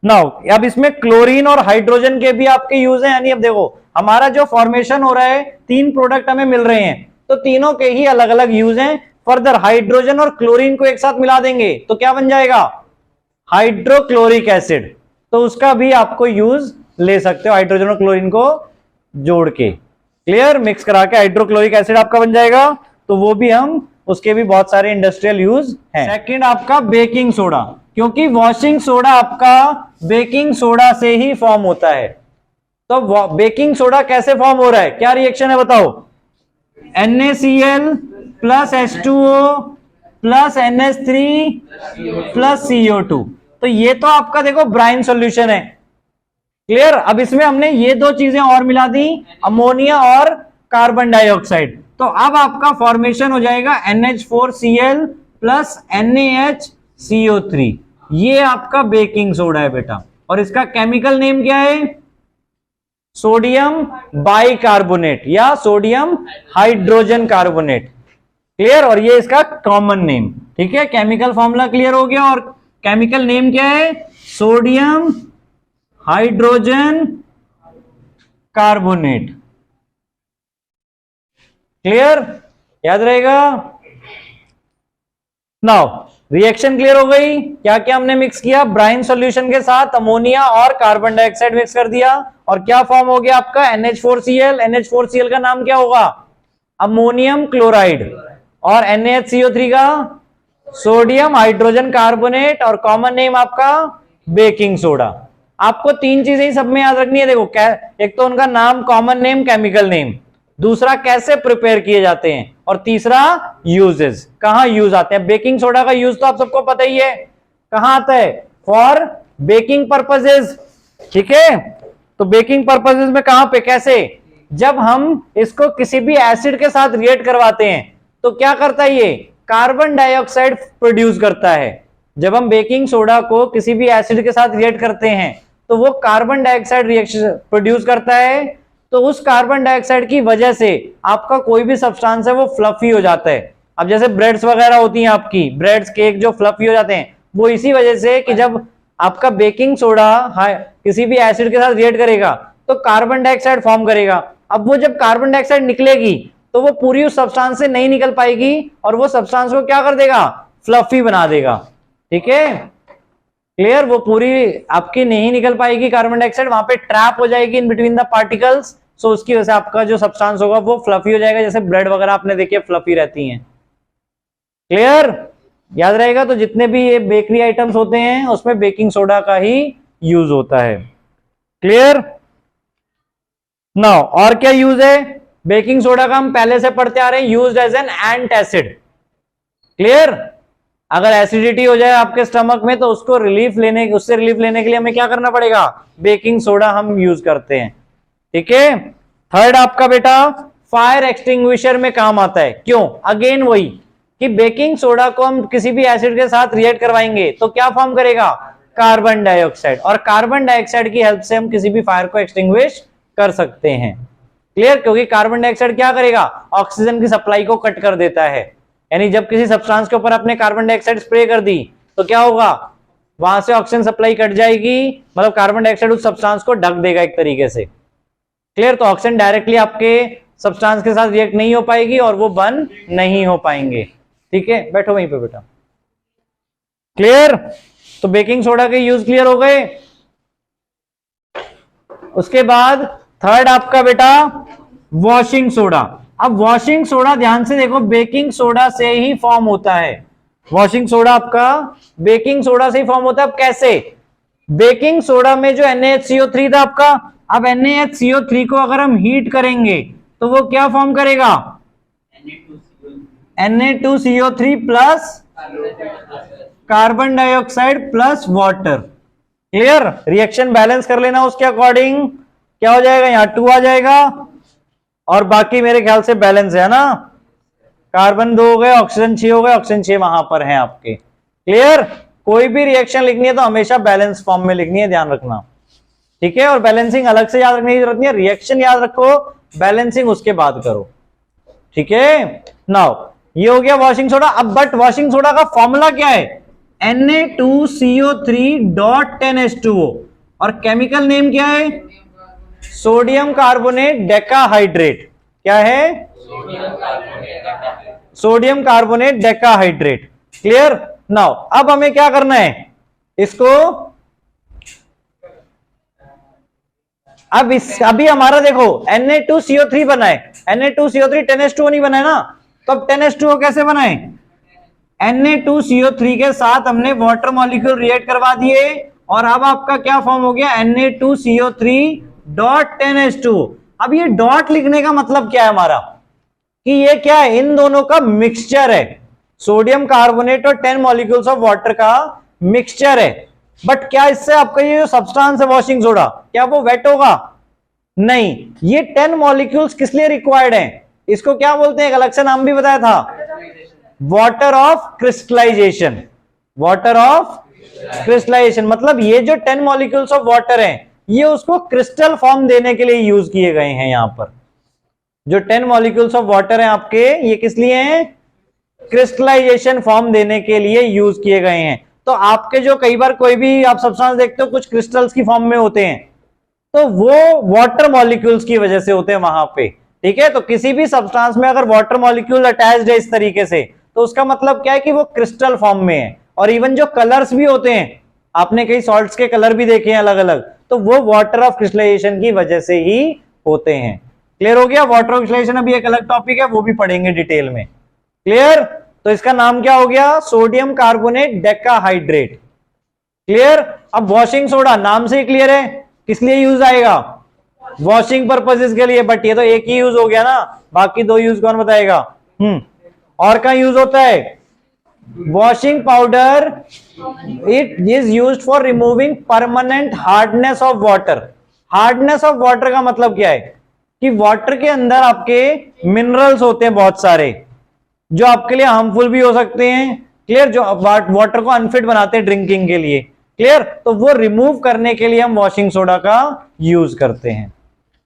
A: नाउ अब इसमें क्लोरीन और हाइड्रोजन के भी आपके यूज हैं। यानी अब देखो, हमारा जो फॉर्मेशन हो रहा है, 3 प्रोडक्ट हमें मिल रहे हैं, तो तीनों के ही अलग अलग यूज हैं। फर्दर हाइड्रोजन और क्लोरीन को एक साथ मिला देंगे तो क्या बन जाएगा? Hydrochloric acid. तो उसका भी आपको यूज ले सकते हो, हाइड्रोजन और क्लोरीन को जोड़ के। क्लियर? मिक्स करा के हाइड्रोक्लोरिक एसिड आपका बन जाएगा, तो वो भी हम, उसके भी बहुत सारे इंडस्ट्रियल यूज हैं। सेकंड आपका बेकिंग सोडा, क्योंकि वॉशिंग सोडा आपका बेकिंग सोडा से ही फॉर्म होता है। तो बेकिंग सोडा कैसे फॉर्म हो रहा है? क्या रिएक्शन है बताओ? NaCl plus H2O plus NH3 plus CO2। तो ये तो आपका देखो ब्राइन सॉल्यूशन है। क्लियर? अब इसमें हमने ये 2 चीजें और मिला दी, अमोनिया और कार्बन डाइऑक्साइड। तो अब आपका फॉर्मेशन हो जाएगा NH4Cl प्लस NaHCO3। ये आपका बेकिंग सोडा है बेटा, और इसका केमिकल नेम क्या है? सोडियम बाइकार्बोनेट या सोडियम हाइड्रोजन कार्बोनेट। क्लियर? और ये इसका कॉमन नेम। ठीक है, केमिकल फॉर्मूला क्लियर हो गया, और केमिकल नेम क्या है? Sodium hydrogen carbonate. क्लियर? याद रहेगा? नाउ रिएक्शन क्लियर हो गई। क्या क्या हमने मिक्स किया? ब्राइन सॉल्यूशन के साथ अमोनिया और कार्बन डाइऑक्साइड मिक्स कर दिया, और क्या फॉर्म हो गया आपका? NH4Cl। NH4Cl का नाम क्या होगा? Ammonium chloride. और NaHCO3 का सोडियम हाइड्रोजन कार्बोनेट, और कॉमन नेम आपका बेकिंग सोडा। आपको 3 चीजें ही सब में याद रखनी है। देखो, एक तो उनका नाम, कॉमन नेम, केमिकल नेम, दूसरा कैसे प्रिपेयर किए जाते हैं, और तीसरा यूजेस, कहां यूज आते हैं। बेकिंग सोडा का यूज तो आप सबको पता ही है, कहां आता है? For baking purposes. ठीक है, तो बेकिंग पर्पसेस में कहां पे, कैसे? जब हम इसको किसी भी एसिड के साथ रिएक्ट करवाते हैं तो क्या करता है? ये कार्बन डाइऑक्साइड प्रोड्यूस करता है। जब हम बेकिंग सोडा को किसी भी एसिड के साथ रिएक्ट करते हैं तो वो कार्बन डाइऑक्साइड रिएक्शन प्रोड्यूस करता है। तो तो उस कार्बन डाइऑक्साइड की वजह से आपका कोई भी सब्सटेंस है वो फ्लफी हो जाता है। अब जैसे ब्रेड्स वगैरह होती हैं आपकी, ब्रेड्स केक जो फ्लफी हो जाते हैं, वो इसी वजह से कि जब आपका बेकिंग सोडा किसी भी एसिड के साथ रिएक्ट करेगा तो कार्बन डाइऑक्साइड फॉर्म करेगा। अब वो जब कार्बन डाइऑक्साइड निकलेगी तो वो पूरी उस सब्सटेंस से नहीं निकल पाएगी और वो सब्सटेंस को क्या कर देगा, फ्लफी बना देगा। ठीक है, क्लियर? वो पूरी आपकी नहीं निकल पाएगी कार्बन डाइऑक्साइड, वहां पे ट्रैप हो जाएगी इन बिटवीन द पार्टिकल्स। सो उसकी वजह से आपका जो सब्सटेंस होगा वो फ्लफी हो जाएगा, जैसे ब्रेड वगैरह आपने देखिए फ्लफी रहती हैं। क्लियर? याद रहेगा। तो जितने भी ये बेकरी आइटम्स होते हैं उसमें बेकिंग सोडा का ही यूज होता है। क्लियर? नाउ और क्या यूज है बेकिंग सोडा का? हम पहले से पढ़ते आ रहे हैं, used as an antacid. Clear? अगर एसिडिटी हो जाए आपके स्टमक में तो उससे रिलीफ लेने के लिए हमें क्या करना पड़ेगा, बेकिंग सोडा हम यूज करते हैं। ठीक है। थर्ड आपका बेटा फायर एक्सटिंग्विशर में काम आता है। क्यों? अगेन वही कि बेकिंग सोडा को हम किसी भी एसिड के साथ रिएक्ट करवाएंगे तो क्या फॉर्म करेगा, कार्बन डाइऑक्साइड, और कार्बन डाइऑक्साइड की हेल्प से हम किसी भी फायर को एक्सटिंग्विश कर सकते हैं। क्लियर? क्योंकि कार्बन डाइऑक्साइड क्या करेगा, ऑक्सीजन की सप्लाई को कट कर देता है। यानी जब किसी सब्सटेंस के ऊपर आपने कार्बन डाइऑक्साइड स्प्रे कर दी तो क्या होगा, वहां से ऑक्सीजन सप्लाई कट जाएगी, मतलब कार्बन डाइऑक्साइड उस सब्सटेंस को ढक देगा एक तरीके से। क्लियर? तो ऑक्सीजन डायरेक्टली आपके सब्सटेंस के साथ रिएक्ट नहीं हो पाएगी और वो बर्न नहीं हो पाएंगे। ठीक है, बैठो वहीं पे बेटा। क्लियर? तो बेकिंग सोडा के यूज क्लियर हो गए। उसके बाद थर्ड आपका बेटा वॉशिंग सोडा। अब वॉशिंग सोडा ध्यान से देखो, बेकिंग सोडा से ही फॉर्म होता है। वॉशिंग सोडा आपका बेकिंग सोडा से ही फॉर्म होता है। अब कैसे? बेकिंग सोडा में जो NaHCO3 था आपका, अब NaHCO3 को अगर हम हीट करेंगे तो वो क्या फॉर्म करेगा, Na2CO3 plus carbon dioxide plus water. Clear? Reaction balance कर लेना उसके अकॉर्डिंग। क्या हो जाएगा, यहां 2 आ जाएगा और बाकी मेरे ख्याल से बैलेंस है ना, कार्बन 2 हो गए, ऑक्सीजन 6 हो गए, ऑक्सीजन 6 वहां पर है आपके। क्लियर? कोई भी रिएक्शन लिखनी है तो हमेशा बैलेंस फॉर्म में लिखनी है, ध्यान रखना। ठीक है? और बैलेंसिंग अलग से याद रखने की जरूरत नहीं है, रिएक्शन याद रखो, बैलेंसिंग उसके बाद करो। ठीक है? नाउ ये हो गया वॉशिंग सोडा। अब बट वॉशिंग सोडा का फॉर्मूला क्या है, Na2CO3.10H2O, और केमिकल नेम क्या है, सोडियम कार्बोनेट डेकाहाइड्रेट। क्या है, sodium carbonate decahydrate. Clear? Now अब हमें क्या करना है, इसको अभी हमारा देखो Na2CO3 बना है, Na2CO3 10H2O नहीं बना है ना, तो अब 10H2O कैसे बनाए, Na2CO3 के साथ हमने वाटर मॉलिक्यूल रिएक्ट करवा दिए और अब आपका क्या फॉर्म हो गया, Na2CO3.10H2O। अब ये डॉट लिखने का मतलब क्या है हमारा, कि ये क्या है, इन दोनों का मिक्सचर है, सोडियम कार्बोनेट और 10 मॉलिक्यूल्स ऑफ वाटर का मिक्सचर है। बट क्या इससे आपका ये जो सब्सटेंस है वॉशिंग सोडा, क्या वो वेट होगा, नहीं। ये 10 मॉलिक्यूल्स किस लिए रिक्वायर्ड हैं, इसको क्या बोलते हैं, एक अलग से नाम भी बताया था, water of crystallisation. Water of crystallisation मतलब ये जो 10 मॉलिक्यूल्स ऑफ वाटर हैं ये उसको क्रिस्टल फॉर्म देने के लिए यूज किए गए हैं। यहां पर जो 10 मॉलिक्यूल्स ऑफ वाटर हैं आपके, ये किस लिए हैं, क्रिस्टलाइजेशन फॉर्म देने के लिए यूज किए गए हैं। तो आपके जो कई बार कोई भी आप सब्सटेंस देखते हो कुछ क्रिस्टल्स की फॉर्म में होते हैं, तो वो वाटर मॉलिक्यूल्स की वजह से होते हैं वहां पे। ठीक है? तो किसी भी सब्सटेंस में अगर वाटर मॉलिक्यूल अटैच्ड है इस तरीके से, तो उसका मतलब क्या है कि वो क्रिस्टल फॉर्म में है। और इवन जो कलर्स भी होते हैं, आपने कई सॉल्ट्स के कलर भी देखे हैं अलग अलग, तो वो वाटर ऑफ क्रिस्टलाइजेशन की वजह से ही होते हैं। क्लियर हो गया? वाटर ऑफ क्रिस्टलाइजेशन अभी एक अलग टॉपिक है, वो भी पढ़ेंगे डिटेल में। क्लियर? तो इसका नाम क्या हो गया, सोडियम कार्बोनेट डेकाहाइड्रेट। क्लियर? अब वॉशिंग सोडा नाम से ही क्लियर है किस लिए यूज आएगा, वॉशिंग पर्पसेस के लिए। बट ये तो एक ही यूज हो गया ना, बाकी 2 यूज कौन बताएगा। और क्या यूज होता है, washing powder, it is used for removing permanent hardness of water. Hardness of water का मतलब क्या है, कि वाटर के अंदर आपके मिनरल्स होते हैं बहुत सारे जो आपके लिए हार्मफुल भी हो सकते हैं। क्लियर? जो वाटर को अनफिट बनाते हैं ड्रिंकिंग के लिए। क्लियर? तो वो रिमूव करने के लिए हम वॉशिंग सोडा का यूज करते हैं।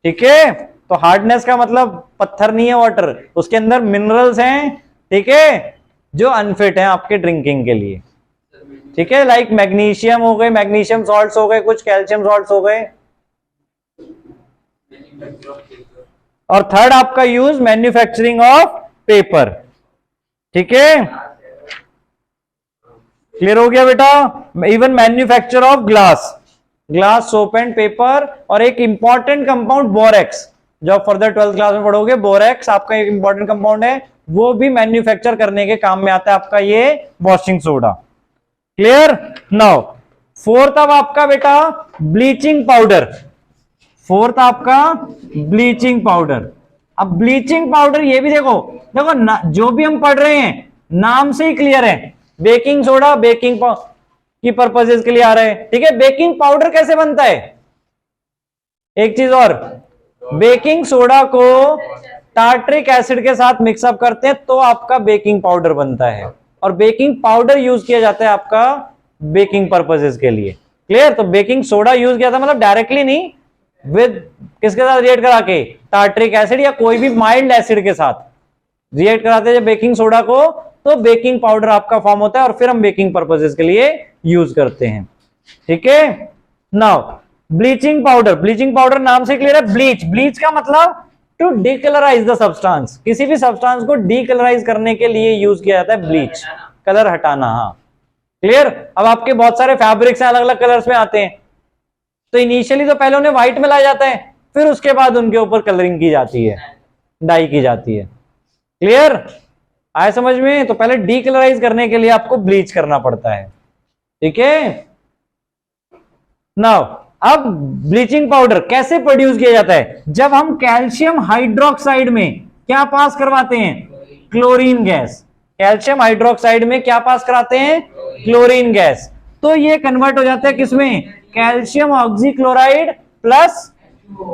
A: ठीक है? तो हार्डनेस का मतलब पत्थर नहीं है वाटर, उसके अंदर मिनरल्स हैं, ठीक है, जो अनफिट है आपके ड्रिंकिंग के लिए, ठीक है, लाइक मैग्नीशियम हो गए, मैग्नीशियम सॉल्ट्स हो गए, कुछ कैल्शियम सॉल्ट्स हो गए। और थर्ड आपका यूज मैन्युफैक्चरिंग ऑफ पेपर, ठीक है, क्लियर हो गया बेटा। Even manufacture of glass, glass, soap and paper, और एक इंपॉर्टेंट कंपाउंड बोरेक्स, जो आप फर्दर 12th क्लास में पढ़ोगे, बोरेक्स आपका एक इंपॉर्टेंट कंपाउंड है, वो भी मैन्युफैक्चर करने के काम में आता है आपका ये washing soda. Clear. Now fourth अब आपका बेटा ब्लीचिंग पाउडर, फोर्थ आपका ब्लीचिंग पाउडर। अब ब्लीचिंग पाउडर ये भी देखो देखो जो भी हम पढ़ रहे हैं नाम से ही क्लियर है, बेकिंग सोडा बेकिंग की पर्पजेस के लिए आ रहे हैं, ठीक है। बेकिंग पाउडर कैसे बनता है, एक चीज और, बेकिंग सोडा को टार्ट्रिक एसिड के साथ मिक्सअप करते हैं तो आपका बेकिंग पाउडर बनता है, और बेकिंग पाउडर यूज किया जाता है आपका बेकिंग पर्पजेस के लिए। क्लियर। तो बेकिंग सोडा यूज किया था मतलब डायरेक्टली नहीं, विद किसके साथ रिएक्ट करा के, टार्ट्रिक एसिड या कोई भी माइल्ड एसिड के साथ रिएक्ट कराते हैं जब बेकिंग सोडा को, तो बेकिंग पाउडर आपका फॉर्म होता है और फिर हम बेकिंग पर्पजेस के लिए यूज करते हैं, ठीक है। Now bleaching powder, bleaching powder नाम से क्लियर है, ब्लीच, ब्लीच का मतलब टू डीकलराइज द सब्सटेंस, किसी भी सब्सटेंस को डीकलराइज करने के लिए यूज किया जाता है ब्लीच, कलर हटाना। हाँ क्लियर। अब आपके बहुत सारे फैब्रिक्स अलग अलग कलर्स में आते हैं, तो इनिशियली तो पहले उन्हें व्हाइट में लाया जाता है, फिर उसके बाद उनके ऊपर कलरिंग की जाती है, डाई की जाती है। क्लियर आया समझ में। तो पहले डीकलराइज करने के लिए आपको ब्लीच करना पड़ता है, ठीक है। नाउ अब ब्लीचिंग पाउडर कैसे प्रोड्यूस किया जाता है, जब हम कैल्शियम हाइड्रोक्साइड में क्या पास करवाते हैं, क्लोरीन गैस, कैल्शियम हाइड्रोक्साइड में क्या पास कराते हैं, क्लोरीन गैस, तो ये कन्वर्ट हो जाता है किसमें, calcium oxychloride plus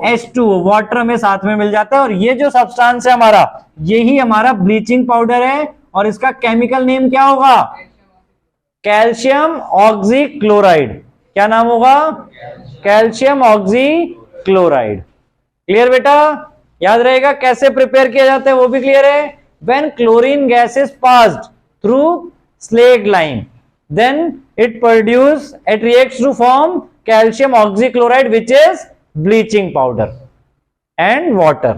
A: H2 water में साथ में मिल जाता है, और ये जो सब्सटेंस है हमारा, यही हमारा ब्लीचिंग पाउडर है, और इसका केमिकल नेम क्या होगा, कैल्शियम ऑक्सीक्लोराइड। क्या नाम होगा, कैल्शियम ऑक्सीक्लोराइड। क्लियर बेटा, याद रहेगा कैसे प्रिपेयर किया जाता है वो भी क्लियर है। When chlorine gas is passed through slag line, then it reacts to form calcium oxychloride which is bleaching powder and water।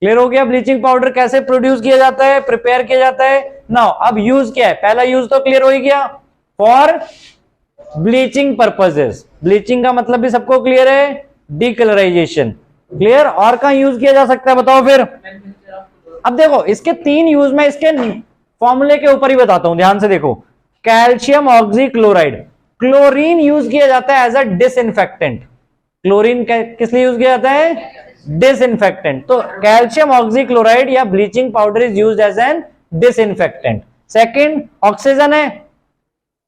A: Clear हो गया ब्लीचिंग पाउडर कैसे प्रोड्यूस किया जाता है, प्रिपेयर किया जाता है। नाउ अब यूज क्या है, पहला यूज तो क्लियर हो ही गया, फॉर ब्लीचिंग पर्पजेस, ब्लीचिंग का मतलब भी सबको क्लियर है, डीकलराइजेशन। क्लियर। और कहां यूज किया जा सकता है बताओ फिर। अब देखो इसके तीन यूज में इसके फॉर्मूले के ऊपर ही बताता हूं, ध्यान से देखो। कैल्शियम ऑक्सीक्लोराइड, क्लोरीन यूज किया जाता है एज अ डिसइंफेक्टेंट, क्लोरीन किस लिए यूज किया जाता है, डिसइंफेक्टेंट। तो कैल्शियम ऑक्सीक्लोराइड या bleaching powder is used as an disinfectant. Second oxygen है,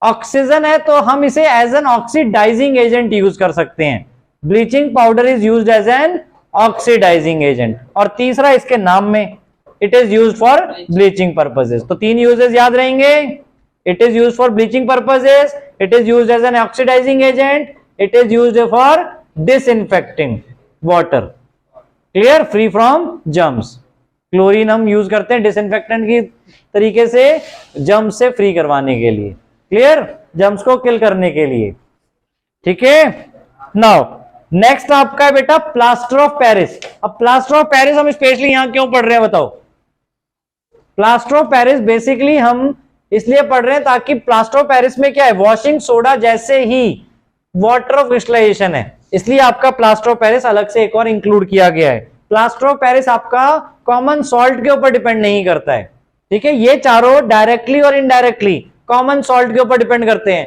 A: ऑक्सीजन है तो हम इसे as an oxidising agent use कर सकते हैं, bleaching powder is used as an oxidising agent. और तीसरा इसके नाम में, it is used for bleaching purposes. तो तीन यूजेस याद रहेंगे, it is used for bleaching purposes, it is used as an oxidizing agent, it is used for disinfecting water, clear, free from germs। Chlorine हम यूज करते हैं डिसइंफेक्टेंट की तरीके से जर्म्स से फ्री करवाने के लिए, क्लियर, जर्म्स को किल करने के लिए, ठीक है। नाउ नेक्स्ट आपका है बेटा प्लास्टर ऑफ पेरिस। अब प्लास्टर ऑफ पेरिस हम स्पेशली यहां क्यों पढ़ रहे हैं बताओ। प्लास्टर ऑफ पेरिस बेसिकली हम इसलिए पढ़ रहे हैं ताकि प्लास्टर ऑफ पेरिस में क्या है, वॉशिंग सोडा जैसे ही वाटर ऑफ क्रिस्टलाइजेशन है, इसलिए आपका प्लास्टर ऑफ पेरिस अलग से एक और इंक्लूड किया गया है। प्लास्टर ऑफ पेरिस आपका कॉमन सॉल्ट के ऊपर डिपेंड नहीं करता है, ठीक है। ये चारों डायरेक्टली और इनडायरेक्टली कॉमन सॉल्ट के ऊपर डिपेंड करते हैं।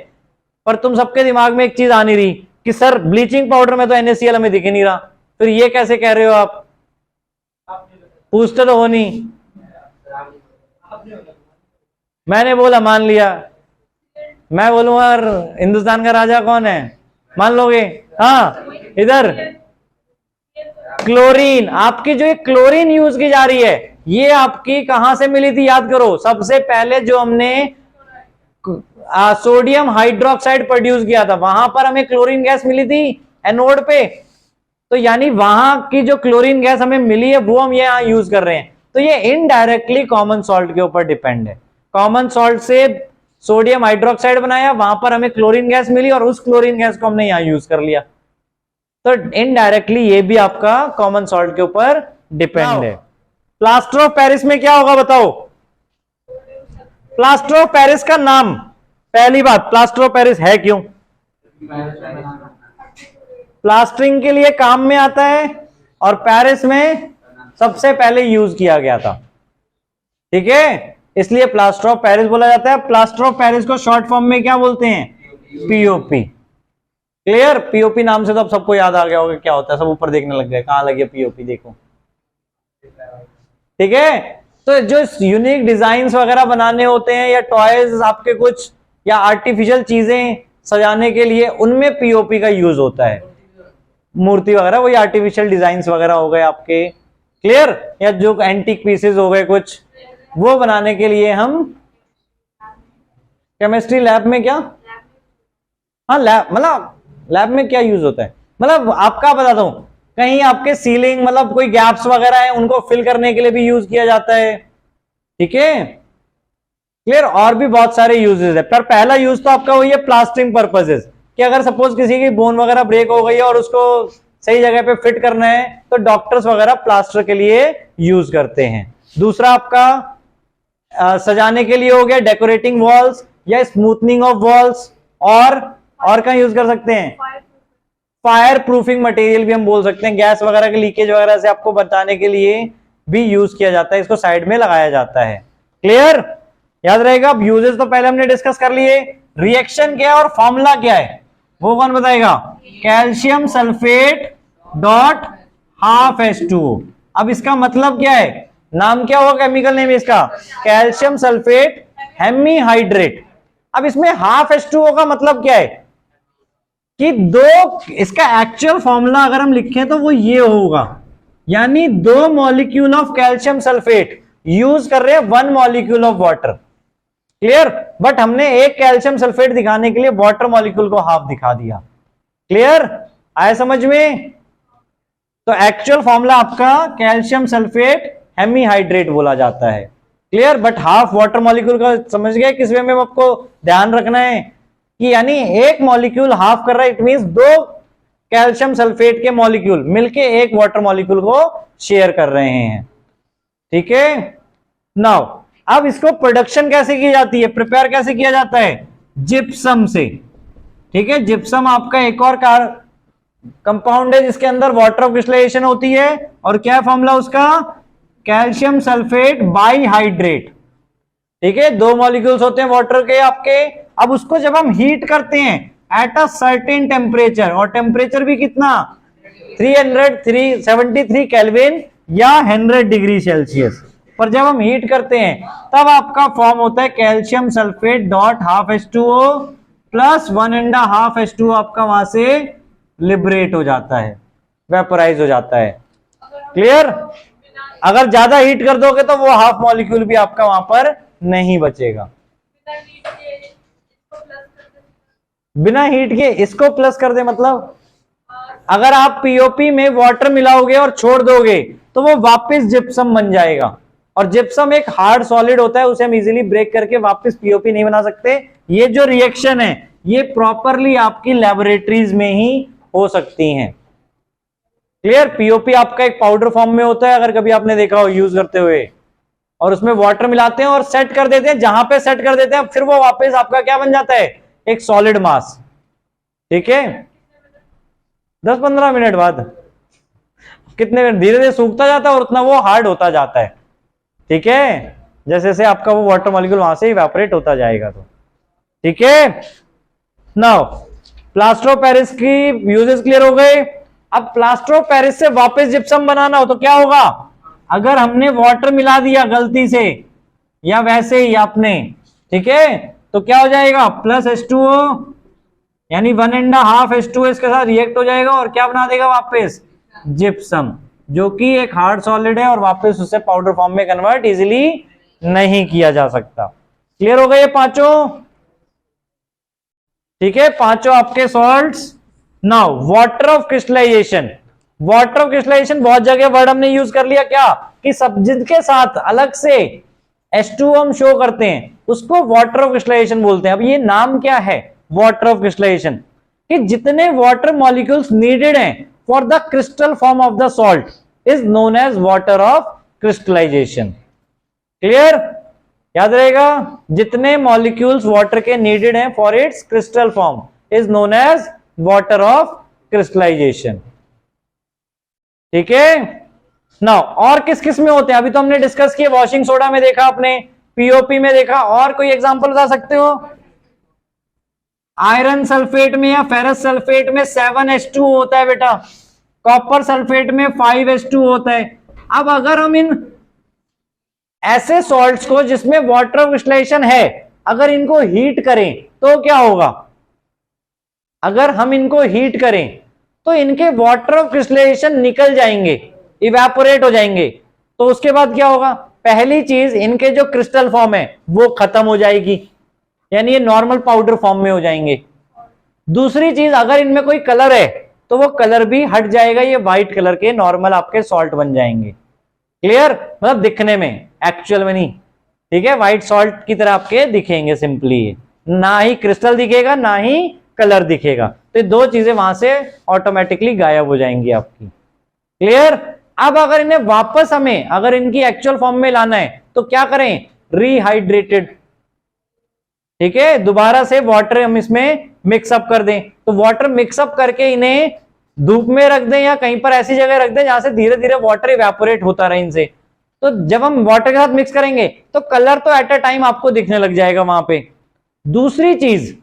A: पर तुम सबके दिमाग में एक चीज आ नहीं रही कि सर ब्लीचिंग पाउडर में तो NaCl हमें दिख ही नहीं रहा, फिर ये कैसे कह रहे हो आप, पूछते तो हो नहीं। मैंने बोला मान लिया, मैं बोलूंगा हिंदुस्तान का राजा कौन है, मान लोगे। हाँ इधर क्लोरीन, आपकी जो क्लोरीन यूज की जा रही है ये आपकी कहां से मिली थी याद करो। सबसे पहले जो हमने सोडियम हाइड्रोक्साइड प्रोड्यूस किया था वहां पर हमें क्लोरीन गैस मिली थी एनोड पे, तो यानी वहां की जो क्लोरीन गैस हमें मिली है वो हम ये यहां यूज कर रहे हैं, तो ये इनडायरेक्टली कॉमन सॉल्ट के ऊपर डिपेंड है। कॉमन सॉल्ट से सोडियम हाइड्रोक्साइड बनाया, वहां पर हमें क्लोरीन गैस मिली और उस क्लोरीन गैस को हमने यहां यूज कर लिया, तो इनडायरेक्टली ये भी आपका कॉमन सॉल्ट के ऊपर डिपेंड है। प्लास्टर ऑफ पेरिस में क्या होगा बताओ? प्लास्टर ऑफ पेरिस का नाम, पहली बात प्लास्टर ऑफ पेरिस है क्यों? प्लास्टरिंग के लिए काम में आता है और पेरिस में सबसे पहले यूज किया गया था, ठीक है, इसलिए प्लास्टर ऑफ पेरिस बोला जाता है। प्लास्टर ऑफ पेरिस को शॉर्ट फॉर्म में क्या बोलते हैं? पीओपी। क्लियर? पीओपी नाम से तो अब सबको याद आ गया होगा क्या होता है, सब ऊपर देखने लग गए, कहां लगे पीओपी, देखो, ठीक है। तो जो यूनिक डिजाइन्स वगैरह बनाने होते हैं या टॉयज आपके कुछ या आर्टिफिशियल चीजें सजाने के लिए, उनमें पीओपी का यूज होता है। मूर्ति वगैरह वही आर्टिफिशियल डिजाइन्स वगैरह हो गए आपके, क्लियर, या जो एंटीक पीसेस हो गए कुछ, वो बनाने के लिए हम केमिस्ट्री लैब में क्या, हाँ लैब, मतलब लैब में क्या यूज होता है, मतलब आपका बताता हूं, कहीं आपके सीलिंग मतलब कोई गैप्स वगैरह है उनको फिल करने के लिए भी यूज किया जाता है, ठीक है, क्लियर। और भी बहुत सारे यूजेस है, पर पहला यूज तो आपका वही है प्लास्टरिंग पर्पसेस, कि अगर सपोज किसी की बोन वगैरह ब्रेक हो गई है और उसको सही जगह पे फिट करना है तो डॉक्टर्स वगैरह प्लास्टर के लिए यूज करते हैं। दूसरा आपका सजाने के लिए हो गया डेकोरेटिंग वॉल्स या स्मूथनिंग ऑफ वॉल्स, और कहां यूज कर सकते हैं? फायर प्रूफिंग मटेरियल भी हम बोल सकते हैं, गैस वगैरह के लीकेज वगैरह से आपको बचाने के लिए भी यूज किया जाता है, इसको साइड में लगाया जाता है, क्लियर, याद रहेगा। अब यूजेस तो पहले हमने डिस्कस कर लिए, रिएक्शन क्या है और फॉर्मूला क्या है वो कौन बताएगा? Calcium sulphate dot half H2O। अब इसका मतलब क्या है, नाम क्या होगा केमिकल नेम इसका? Calcium sulphate hemihydrate. अब इसमें हाफ H2O का मतलब क्या है कि इसका एक्चुअल फॉर्मूला अगर हम लिखें तो वो ये होगा, यानी 2 molecule of calcium sulphate use कर रहे हैं 1 molecule of water, clear, but हमने एक कैल्शियम सल्फेट दिखाने के लिए वाटर मॉलिक्यूल को हाफ दिखा दिया, क्लियर, आया समझ में? तो एक्चुअल फॉर्मूला आपका कैल्शियम सल्फेट हेमीहाइड्रेट बोला जाता है, clear, but half water molecule का समझ गए किस वे में आपको ध्यान रखना है कि यानी एक मॉलिक्यूल हाफ कर रहा है, इट मींस 2 कैल्शियम सल्फेट के मॉलिक्यूल मिलके एक वाटर मॉलिक्यूल को शेयर कर रहे हैं, ठीक है। नाउ अब इसको प्रोडक्शन कैसे की जाती है, प्रिपेयर कैसे किया जाता है? जिप्सम से, ठीक है। जिप्सम आपका एक और कंपाउंड है जिसके अंदर वाटर ऑफ क्रिस्टलाइजेशन होती है, और क्या है फॉर्मूला उसका? कैल्शियम सल्फेट बाइहाइड्रेट, ठीक है, 2 मॉलिक्यूल्स होते हैं वाटर के आपके। अब उसको जब हम हीट करते हैं एट अ सर्टेन टेम्परेचर, और टेम्परेचर भी कितना? 373 केल्विन या 100 डिग्री सेल्सियस पर जब हम हीट करते हैं तब आपका फॉर्म होता है calcium sulphate dot half H2O plus 1.5 H2O आपका वहां से लिबरेट हो जाता है, वेपोराइज हो जाता है, क्लियर। अगर ज्यादा हीट कर दोगे तो वो हाफ मॉलिक्यूल भी आपका वहां पर नहीं बचेगा। बिना हीट के इसको प्लस कर दे, मतलब अगर आप पीओपी में वाटर मिलाओगे और छोड़ दोगे तो वो वापस जिप्सम बन जाएगा, और जिप्सम एक हार्ड सॉलिड होता है, उसे हम इजीली ब्रेक करके वापस पीओपी नहीं बना सकते। ये जो रिएक्शन है ये प्रॉपरली आपकी लैबोरेटरीज में ही हो सकती हैं, क्लियर। पीओपी आपका एक पाउडर फॉर्म में होता है, अगर कभी आपने देखा हो यूज करते हुए, और उसमें वाटर मिलाते हैं और सेट कर देते हैं, जहां पे सेट कर देते हैं फिर वो वापस आपका क्या बन जाता है? एक सॉलिड मास, ठीक है। 10-15 मिनट बाद, कितने मिनट, धीरे धीरे सूखता जाता है और उतना वो हार्ड होता जाता है, ठीक है, जैसे जैसे आपका वो वाटर मॉलिक्यूल वहां से इवेपोरेट होता जाएगा, तो ठीक है। नाउ प्लास्टर ऑफ पेरिस की यूजेस क्लियर हो गए। अब प्लास्टर ऑफ पेरिस से वापस जिप्सम बनाना हो तो क्या होगा? अगर हमने वाटर मिला दिया गलती से या वैसे ही आपने, ठीक है, तो क्या हो जाएगा? प्लस H2O यानी 1.5 H2O इसके साथ रिएक्ट हो जाएगा और क्या बना देगा वापस? जिप्सम, जो कि एक हार्ड सॉलिड है और वापस उसे पाउडर फॉर्म में कन्वर्ट इजीली नहीं किया जा सकता। क्लियर हो गए ये पांचों? ठीक है, पांचों आपके salts. Now water of crystallisation, water crystallisation बहुत जगह वर्ड हमने यूज कर लिया क्या, कि सब जिनके साथ अलग से H2 हम शो करते हैं उसको वाटर ऑफ क्रिस्टलाइजेशन बोलते हैं। अब ये नाम क्या है वाटर ऑफ क्रिस्टलाइजेशन, कि जितने वाटर मॉलिक्यूल्स नीडेड हैं for the crystal form of the salt is known as water of crystallisation. Clear, याद रहेगा, जितने मॉलिक्यूल्स वाटर के नीडेड हैं for its crystal form is known as water of crystallisation. ठीक है ना। और किस किस में होते हैं अभी तो हमने डिस्कस किया, वॉशिंग सोडा में देखा आपने, पीओपी में देखा, और कोई एग्जांपल बता सकते हो? आयरन सल्फेट में या फेरस सल्फेट में 7H2 होता है बेटा, कॉपर सल्फेट में 5H2 होता है। अब अगर हम इन ऐसे सॉल्ट्स को जिसमें वाटर ऑफ क्रिस्टलाइजेशन है अगर इनको हीट करें तो क्या होगा, अगर हम इनको हीट करें तो इनके वाटर ऑफ क्रिस्टलाइजेशन निकल जाएंगे, इवेपोरेट हो जाएंगे। तो उसके बाद क्या होगा, पहली चीज इनके जो क्रिस्टल फॉर्म है वो खत्म हो जाएगी, यानी ये नॉर्मल पाउडर फॉर्म में हो जाएंगे। दूसरी चीज, अगर इनमें कोई कलर है तो वो कलर भी हट जाएगा, ये व्हाइट कलर के नॉर्मल आपके सॉल्ट बन जाएंगे। क्लियर, मतलब दिखने में, एक्चुअल में नहीं। ठीक है, व्हाइट सॉल्ट की तरह आपके दिखेंगे सिंपली, ना ही क्रिस्टल दिखेगा ना ही कलर दिखेगा। तो ये दो चीजें वहां से ऑटोमेटिकली गायब हो जाएंगी आपकी। क्लियर। अब अगर इन्हें वापस हमें अगर इनकी एक्चुअल फॉर्म में लाना है तो क्या करें, रीहाइड्रेटेड। ठीक है, दोबारा से वाटर हम इसमें मिक्सअप कर दें, तो वाटर मिक्सअप करके इन्हें धूप में रख दें या कहीं पर ऐसी जगह रख दें जहां से धीरे धीरे वाटर इवेपोरेट होता रहे इनसे। तो जब हम वाटर के साथ मिक्स करेंगे तो कलर तो एट अ टाइम आपको दिखने लग जाएगा वहां पे। दूसरी चीज,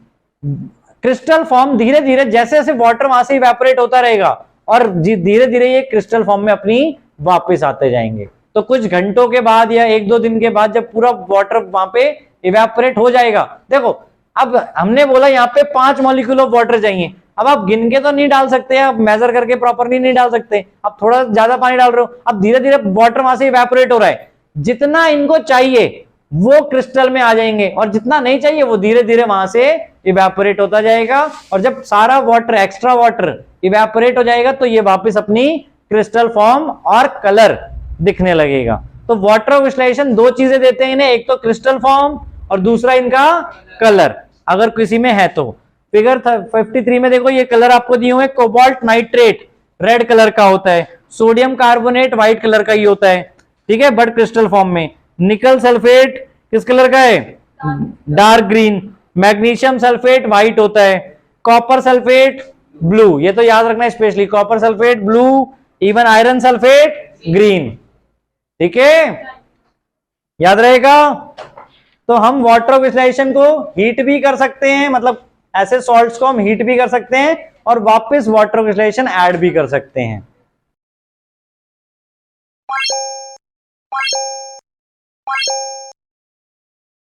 A: क्रिस्टल फॉर्म धीरे धीरे जैसे जैसे वाटर वहां से इवेपोरेट होता रहेगा और धीरे धीरे ये क्रिस्टल फॉर्म में अपनी वापस आते जाएंगे। तो कुछ घंटों के बाद या एक दो दिन के बाद जब पूरा वाटर वहां पे इवेपोरेट हो जाएगा, देखो अब हमने बोला यहाँ पे 5 मॉलिक्यूल ऑफ वाटर चाहिए। अब आप गिन के तो नहीं डाल सकते, आप मेजर करके प्रॉपरली नहीं डाल सकते, आप थोड़ा ज्यादा पानी डाल रहे हो, अब धीरे धीरे वाटर वहां से इवेपोरेट हो रहा है। जितना इनको चाहिए वो क्रिस्टल में आ जाएंगे और जितना नहीं चाहिए वो धीरे धीरे वहां से इवेपोरेट होता जाएगा। और जब सारा वाटर, एक्स्ट्रा वाटर इवेपोरेट हो जाएगा तो ये वापस अपनी क्रिस्टल फॉर्म और कलर दिखने लगेगा। तो वाटर ऑफ क्रिस्टलाइजेशन दो चीजें देते हैं इन्हें, एक तो क्रिस्टल फॉर्म और दूसरा इनका कलर, अगर किसी में है तो। फिगर 53 में देखो ये कलर आपको दिए हुए, कोबाल्ट नाइट्रेट रेड कलर का होता है, सोडियम कार्बोनेट व्हाइट कलर का ही होता है। ठीक है, बट क्रिस्टल फॉर्म में। निकल सल्फेट किस कलर का है, dark green. Magnesium sulphate white होता है, कॉपर सल्फेट ब्लू, ये तो याद रखना specially, copper sulphate blue, even iron sulphate green. ठीक है, याद रहेगा। तो हम वाटर ऑफ क्रिस्टलाइजेशन को हीट भी कर सकते हैं, मतलब ऐसे सॉल्ट्स को हम हीट भी कर सकते हैं और वापस वाटर ऑफ क्रिस्टलाइजेशन ऐड भी कर सकते हैं।